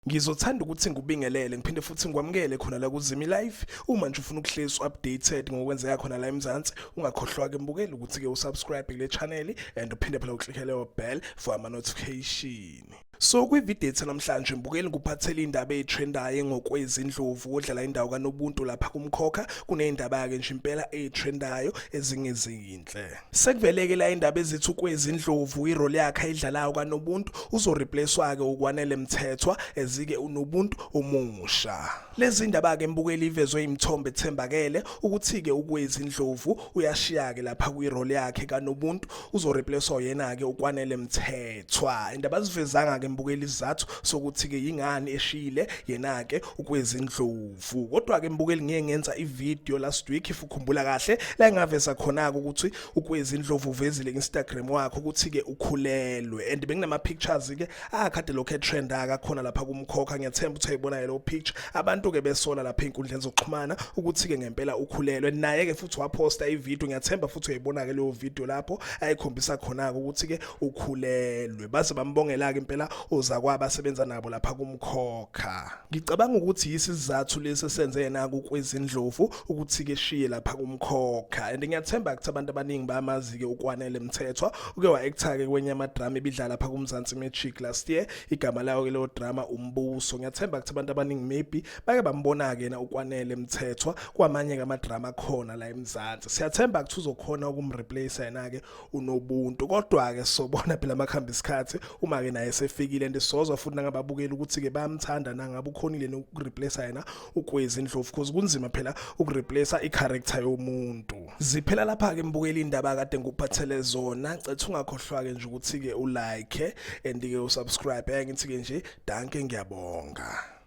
Ngizothanda ukuthi ngikubingelele ngiphinde futhi ngikwamukele khona la kuZimi Live. Uma nje ufuna ukuhlezi updated ngokwenzeka khona la eMzansi, ungakhohlwa ke mbukela ukuthi ke usubscribe kule channel and uphinde phela uklikhe leyo bell for ama notification. So kwivideo ethu namhlanje mbukeli nguphathele indaba ezitrendayo ngokwezi ndlovu odlala indawo kaNobuntu lapha kumkhokha. Kunezindaba yake nje impela ezitrendayo ezingezinhle. Sekuveleke la indaba ezithi ukwezi ndlovu irole yakhe ayidlalayo kaNobuntu uzoreplacewa ke uKwanele Mthethwa ezike uNobuntu omusha. Lezi indaba ke mbukeli ivezwe imithombo ethembakele ukuthi ke ukwezi ndlovu uyashiya ke lapha kwirole yakhe kaNobuntu uzoreplacewa yena ke uKwanele Mthethwa. Indaba zivezanga ke mbukeli izathu sokuthi ke yingani eshile yena ke ukwezi ndlovu. Kodwa ke mbukeli ngiye ngenza ivideo last week if ukhumbula kahle la engaveza khona ukuthi ukwezi ndlovu uvezile Instagram wakhe ukuthi ke ukhulelwe and benginama pictures ke akade lokho trend akakhona lapha kumkhokha. Ngiyathemba ukuthi ayibona lo picture abantu ke besola lapha inkundleni zokuxhumana ukuthi ke ngempela ukhulelwe. Naye ke futhi waposta ivideo, ngiyathemba futhi uyayibona ke leyo video lapho ayikhombisa khona ukuthi ke ukhulelwe. Base bambongela ke impela ozakwaba asebenza nabo lapha kumkhokha. Ngicabanga ukuthi isizathu lesi senze yena ukwezi ndlovu ukuthi ke shiye lapha kumkhokha and ngiyathemba ukuthi abantu abaningi bayamazi ke uKwanele Mthethwa uke wa actor ke kwenye ama drama ebidlala lapha kumZansi Magic last year. Igama layo ke lo drama Umbuso. Ngiyathemba ukuthi abantu abaningi maybe bake bambona ke na uKwanele Mthethwa kwamanye ke ama drama khona la eMzansi. Siyathemba ukuthi uzokhona ukumreplace yena ke uNobuntu. Kodwa ke sobona phela makhamba isikhathi uma ke naye sefikile and sizozwa futhi ngababukeli ukuthi ke bayamthanda nangabe ukhonile nokureplace yena ukwezi ndlovu because kunzima phela ukureplace i-character yomuntu. Ziphela lapha ke mbukeli indaba kade ngikuphathele zona. Cethu ungakhohlwa ke nje ukuthi ke ulike and ke usubscribe. Ngithi ke nje danke, ngiyabonga.